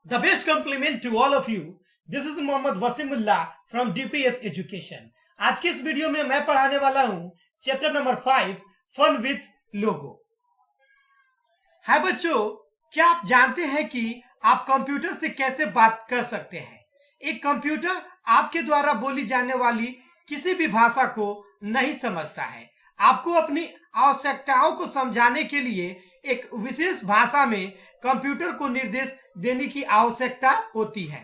The best compliment to all of you. This is Mohammad Wasimullah from DPS Education. आज के इस video में मैं पढ़ाने वाला हूं chapter number 5 fun with Logo. है बच्चों, क्या आप जानते हैं कि आप कंप्यूटर से कैसे बात कर सकते हैं? एक कंप्यूटर आपके द्वारा बोली जाने वाली किसी भी भाषा को नहीं समझता है। आपको अपनी आवश्यकताओं को समझाने के लिए एक विशेष भाषा में कंप्यूटर को निर्देश देने की आवश्यकता होती है।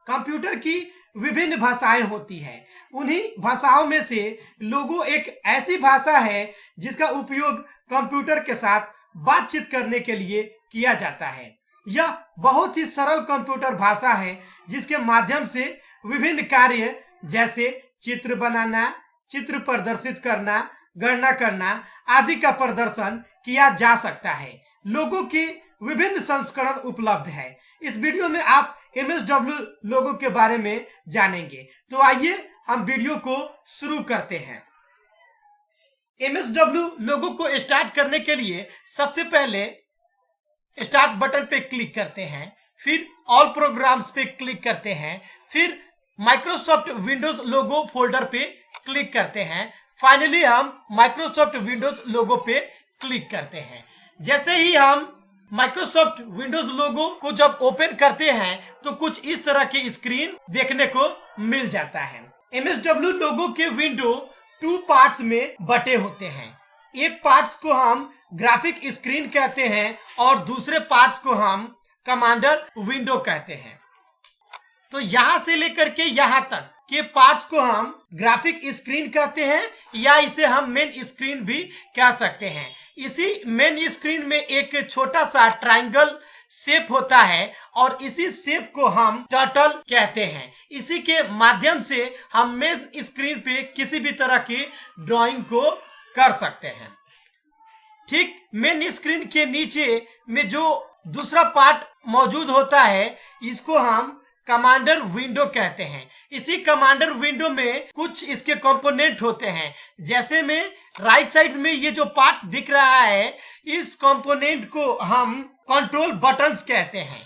कंप्यूटर की विभिन्न भाषाएं होती हैं। उन्हीं भाषाओं में से लोगो एक ऐसी भाषा है जिसका उपयोग कंप्यूटर के साथ बातचीत करने के लिए किया जाता है। यह बहुत ही सरल कंप्यूटर भाषा है जिसके माध्यम से विभिन्न कार्य जैसे चित्र बनाना, चित्र प्रदर्शित करना, गणना करना आदि का प्रदर्शन किया जा सकता है। लोगो के विभिन्न संस्करण उपलब्ध है। इस वीडियो में आप MSW लोगो के बारे में जानेंगे। तो आइए हम वीडियो को शुरू करते हैं। MSW लोगो को स्टार्ट करने के लिए सबसे पहले स्टार्ट बटन पे क्लिक करते हैं, फिर ऑल प्रोग्राम्स पे क्लिक करते हैं, फिर माइक्रोसॉफ्ट विंडोज लोगो फोल्डर पे क्लिक करते हैं, फाइनली हम माइक्रोसॉफ्ट विंडोज लोगो पे क्लिक करते हैं। जैसे ही हम माइक्रोसॉफ्ट विंडोज लोगो को जब ओपन करते हैं तो कुछ इस तरह की स्क्रीन देखने को मिल जाता है। MSW लोगो के विंडो 2 पार्ट्स में बटे होते हैं। एक पार्ट्स को हम ग्राफिक स्क्रीन कहते हैं और दूसरे पार्ट्स को हम कमांडर विंडो कहते हैं। तो यहां से लेकर के यहां तक के पार्ट्स को हम ग्राफिक स्क्रीन कहते हैं या इसे हम मेन स्क्रीन भी कह सकते हैं। इसी मेन स्क्रीन में एक छोटा सा ट्रायंगल शेप होता है और इसी शेप को हम टर्टल कहते हैं। इसी के माध्यम से हम मेन स्क्रीन पे किसी भी तरह की ड्राइंग को कर सकते हैं। ठीक मेन स्क्रीन के नीचे में जो दूसरा पार्ट मौजूद होता है इसको हम कमांडर विंडो कहते हैं। इसी कमांडर विंडो में कुछ इसके कंपोनेंट होते हैं। जैसे में राइट साइड में ये जो पार्ट दिख रहा है इस कंपोनेंट को हम कंट्रोल बटन्स कहते हैं।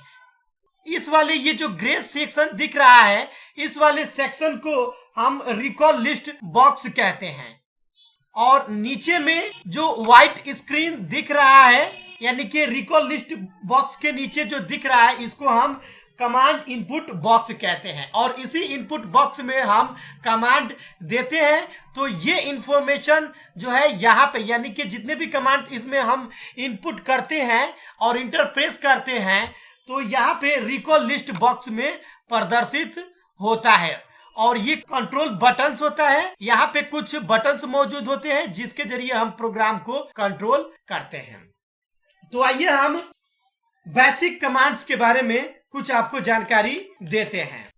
इस वाले ये जो ग्रे सेक्शन दिख रहा है इस वाले सेक्शन को हम रिकॉल लिस्ट बॉक्स कहते हैं। और नीचे में जो व्हाइट स्क्रीन दिख रहा है यानी कि रिकॉल लिस्ट बॉक्स के नीचे जो दिख रहा है इसको हम कमांड इनपुट बॉक्स कहते हैं। और इसी इनपुट बॉक्स में हम कमांड देते हैं तो ये इंफॉर्मेशन जो है यहाँ पे यानी कि जितने भी कमांड इसमें हम इनपुट करते हैं और इंटर प्रेस करते हैं तो यहाँ पे रिकॉल लिस्ट बॉक्स में प्रदर्शित होता है। और ये कंट्रोल बटन्स होता है। यहाँ पे कुछ बटन्स मौजूद होते हैं जिसके जरिए हम प्रोग्राम को कंट्रोल करते हैं। तो आइए हम बेसिक कमांड्स के बारे में कुछ आपको जानकारी देते हैं।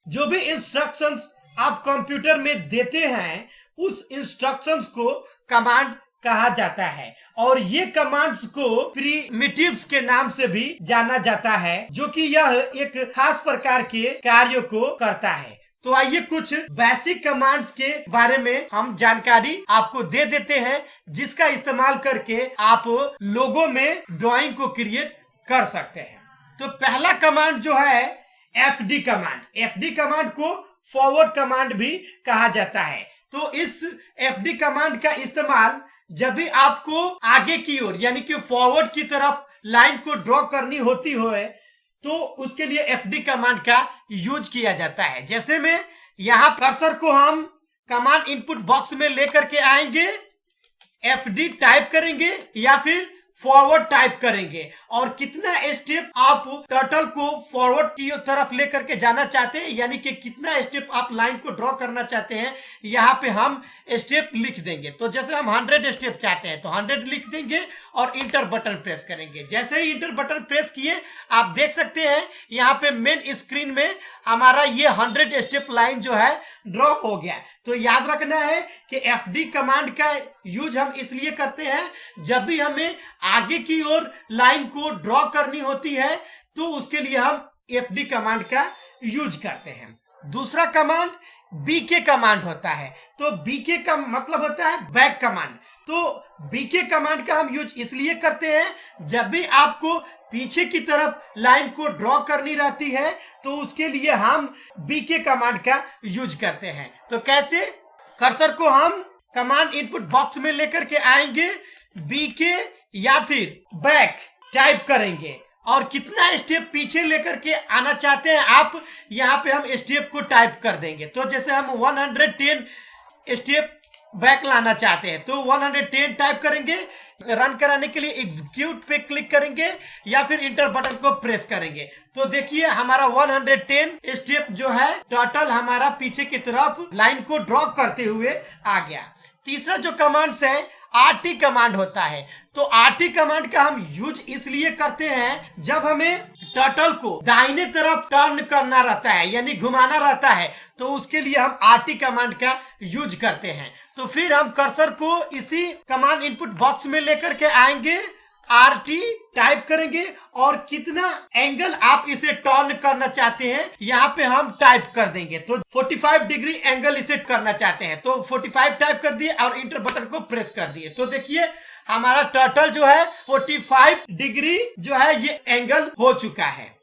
जो भी इंस्ट्रक्शंस आप कंप्यूटर में देते हैं उस इंस्ट्रक्शंस को कमांड कहा जाता है और ये कमांड्स को प्रिमिटिव्स के नाम से भी जाना जाता है जो कि यह एक खास प्रकार के कार्यों को करता है। तो आइए कुछ बेसिक कमांड्स के बारे में हम जानकारी आपको दे देते हैं जिसका इस्तेमाल करके आप लोगों में ड्राइंग को क्रिएट कर सकते हैं। तो पहला कमांड जो है FD कमांड। FD कमांड को फॉरवर्ड कमांड भी कहा जाता है। तो इस FD कमांड का इस्तेमाल जब भी आपको आगे की ओर यानी कि फॉरवर्ड की तरफ लाइन को ड्रॉ करनी होती हो तो उसके लिए FD कमांड का यूज किया जाता है। जैसे में यहाँ कर्सर को हम कमांड इनपुट बॉक्स में लेकर के आएंगे, FD टाइप करेंगे या फिर फॉरवर्ड टाइप करेंगे और कितना स्टेप आप टर्टल को फॉरवर्ड की तरफ लेकर के जाना चाहते हैं यानी कि कितना स्टेप आप लाइन को ड्रॉ करना चाहते हैं यहाँ पे हम स्टेप लिख देंगे। तो जैसे हम 100 स्टेप चाहते हैं तो 100 लिख देंगे और इंटर बटन प्रेस करेंगे। जैसे ही इंटर बटन प्रेस किए आप देख सकते हैं यहाँ पे मेन स्क्रीन में हमारा ये 100 स्टेप लाइन जो है ड्रॉ हो गया। तो याद रखना है कि FD कमांड का यूज हम इसलिए करते हैं जब भी हमें आगे की ओर लाइन को ड्रॉ करनी होती है तो उसके लिए हम FD कमांड का यूज करते हैं। दूसरा कमांड BK कमांड होता है। तो BK का मतलब होता है बैक कमांड। तो BK कमांड का हम यूज इसलिए करते हैं जब भी आपको पीछे की तरफ लाइन को ड्रॉ करनी रहती है तो उसके लिए हम बीके कमांड का यूज करते हैं। तो कैसे? कर्सर को हम कमांड इनपुट बॉक्स में लेकर के आएंगे, बीके या फिर बैक टाइप करेंगे और कितना स्टेप पीछे लेकर के आना चाहते हैं आप, यहाँ पे हम स्टेप को टाइप कर देंगे। तो जैसे हम 110 स्टेप बैक लाना चाहते हैं तो 110 टाइप करेंगे। रन कराने के लिए एग्जीक्यूट पे क्लिक करेंगे या फिर इंटर बटन को प्रेस करेंगे। तो देखिए हमारा 110 स्टेप जो है टोटल हमारा पीछे की तरफ लाइन को ड्रॉ करते हुए आ गया। तीसरा जो कमांड्स है आरटी कमांड होता है। तो आरटी कमांड का हम यूज इसलिए करते हैं जब हमें टर्टल को दाहिने तरफ टर्न करना रहता है यानी घुमाना रहता है तो उसके लिए हम आरटी कमांड का यूज करते हैं। तो फिर हम कर्सर को इसी कमांड इनपुट बॉक्स में लेकर के आएंगे, आरटी टाइप करेंगे और कितना एंगल आप इसे टर्न करना चाहते हैं यहाँ पे हम टाइप कर देंगे। तो 45 डिग्री एंगल इसे करना चाहते हैं तो 45 टाइप कर दिए और इंटर बटन को प्रेस कर दिए। तो देखिए हमारा टर्टल जो है 45 डिग्री जो है ये एंगल हो चुका है।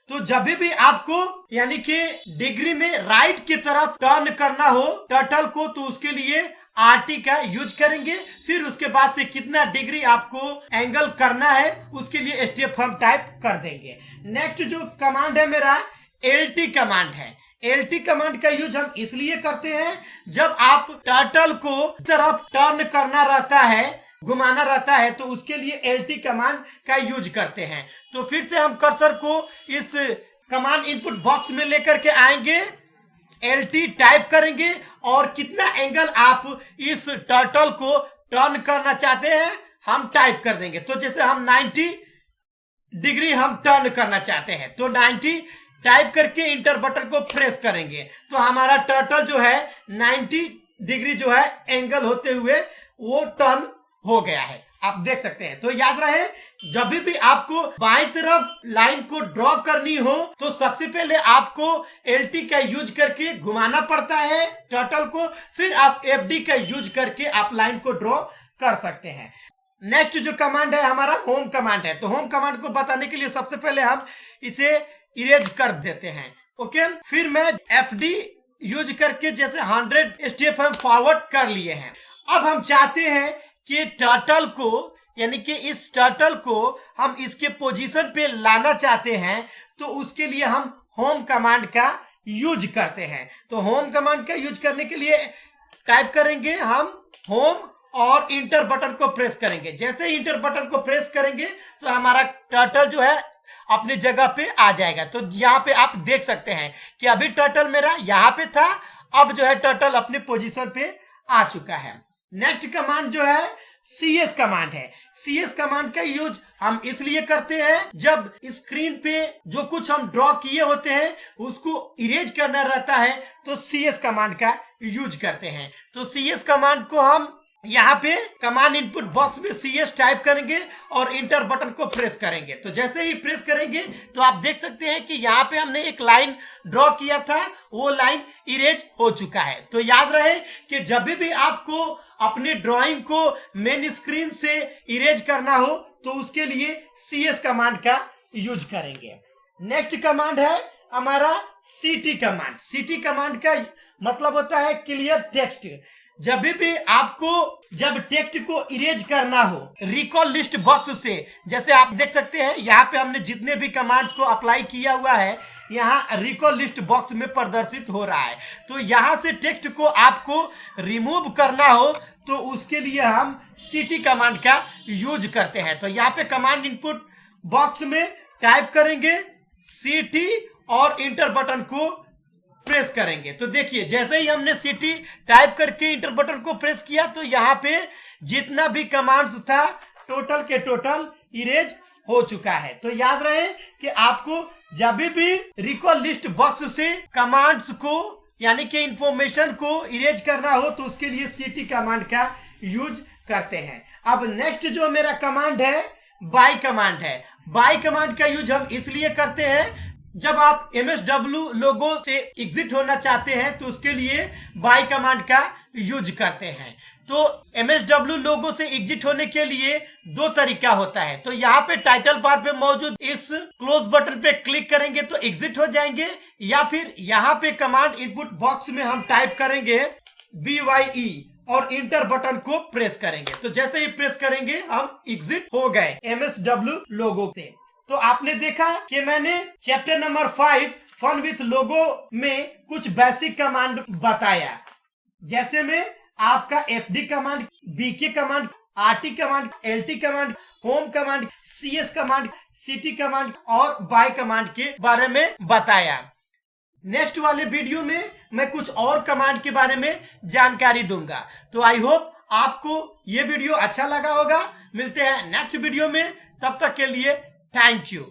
तो जब भी आपको यानी कि डिग्री में राइट की तरफ टर्न करना हो टर्टल को तो उसके लिए आरटी का यूज करेंगे। फिर उसके बाद से कितना डिग्री आपको एंगल करना है उसके लिए स्टेप हम टाइप कर देंगे। नेक्स्ट जो कमांड है मेरा एलटी कमांड है। एलटी कमांड का यूज हम इसलिए करते हैं जब आप टर्टल को तरफ टर्न करना रहता है, घुमाना रहता है तो उसके लिए एलटी कमांड का यूज करते हैं। तो फिर से हम कर्सर को इस कमांड इनपुट बॉक्स में लेकर के आएंगे, एलटी टाइप करेंगे और कितना एंगल आप इस टर्टल को टर्न करना चाहते हैं हम टाइप कर देंगे। तो जैसे हम 90 डिग्री हम टर्न करना चाहते हैं तो 90 टाइप करके इंटर बटन को प्रेस करेंगे तो हमारा टर्टल जो है 90 डिग्री जो है एंगल होते हुए वो टर्न हो गया है, आप देख सकते हैं। तो याद रहे जब भी आपको बाईं तरफ लाइन को ड्रॉ करनी हो तो सबसे पहले आपको एलटी का यूज करके घुमाना पड़ता है टर्टल को, फिर आप एफडी का यूज करके आप लाइन को ड्रॉ कर सकते हैं। नेक्स्ट जो कमांड है हमारा होम कमांड है। तो होम कमांड को बताने के लिए सबसे पहले हम इसे इरेज कर देते हैं। ओके, फिर मैं एफडी यूज करके जैसे 100 स्टेप हम फॉरवर्ड कर लिए हैं। अब हम चाहते हैं कि टर्टल को यानी कि इस टर्टल को हम इसके पोजीशन पे लाना चाहते हैं तो उसके लिए हम होम कमांड का यूज करते हैं। तो होम कमांड का यूज करने के लिए टाइप करेंगे हम होम और इंटर बटन को प्रेस करेंगे। जैसे ही इंटर बटन को प्रेस करेंगे तो हमारा टर्टल जो है अपनी जगह पे आ जाएगा। तो यहाँ पे आप देख सकते हैं कि अभी टर्टल मेरा यहाँ पे था, अब जो है टर्टल अपने पोजीशन पे आ चुका है। नेक्स्ट कमांड जो है CS कमांड है। CS कमांड का यूज हम इसलिए करते हैं जब स्क्रीन पे जो कुछ हम ड्रॉ किए होते हैं उसको इरेज करना रहता है तो CS कमांड का यूज करते हैं। तो CS कमांड को हम यहाँ पे कमांड इनपुट बॉक्स में CS टाइप करेंगे और इंटर बटन को प्रेस करेंगे। तो जैसे ही प्रेस करेंगे तो आप देख सकते हैं कि यहाँ पे हमने एक लाइन ड्रॉ किया था, वो लाइन इरेज हो चुका है। तो याद रहे कि जब भी आपको अपने ड्राइंग को मेन स्क्रीन से इरेज करना हो तो उसके लिए CS कमांड का यूज करेंगे। नेक्स्ट कमांड है हमारा CT कमांड। CT कमांड का मतलब होता है क्लियर टेक्स्ट। जब भी आपको जब टेक्स्ट को इरेज करना हो रिकॉल लिस्ट बॉक्स से, जैसे आप देख सकते हैं यहाँ पे हमने जितने भी कमांड्स को अप्लाई किया हुआ है यहाँ रिकॉल लिस्ट बॉक्स में प्रदर्शित हो रहा है। तो यहाँ से टेक्स्ट को आपको रिमूव करना हो तो उसके लिए हम CT कमांड का यूज करते हैं। तो यहाँ पे कमांड इनपुट बॉक्स में टाइप करेंगे CT और इंटर बटन को प्रेस करेंगे। तो देखिए जैसे ही हमने CT टाइप करके इंटर बटन को प्रेस किया तो यहाँ पे जितना भी कमांड्स था टोटल के टोटल इरेज हो चुका है। तो याद रहे कि आपको जब भी रिकॉल लिस्ट बॉक्स से कमांड्स को यानी कि इंफॉर्मेशन को इरेज करना हो तो उसके लिए CT कमांड का यूज करते हैं। अब नेक्स्ट जो मेरा कमांड है बाय कमांड है। बाय कमांड का यूज हम इसलिए करते हैं जब आप MSW लोगो से एग्जिट होना चाहते हैं तो उसके लिए बाय कमांड का यूज करते हैं। तो MSW लोगो से एग्जिट होने के लिए दो तरीका होता है। तो यहाँ पे टाइटल बार पे मौजूद इस क्लोज बटन पे क्लिक करेंगे तो एग्जिट हो जाएंगे, या फिर यहाँ पे कमांड इनपुट बॉक्स में हम टाइप करेंगे BYE और इंटर बटन को प्रेस करेंगे। तो जैसे ही प्रेस करेंगे हम एग्जिट हो गए MSW लोगो से। तो आपने देखा कि मैंने chapter number 5 fun with Logo में कुछ बेसिक कमांड बताया, जैसे में आपका FD command, BK command, RT command, LT command, home command, CS command, CT command और बाय कमांड के बारे में बताया। नेक्स्ट वाले वीडियो में मैं कुछ और कमांड के बारे में जानकारी दूंगा। तो आई होप आपको ये वीडियो अच्छा लगा होगा। मिलते हैं नेक्स्ट वीडियो में, तब तक के लिए थैंक यू।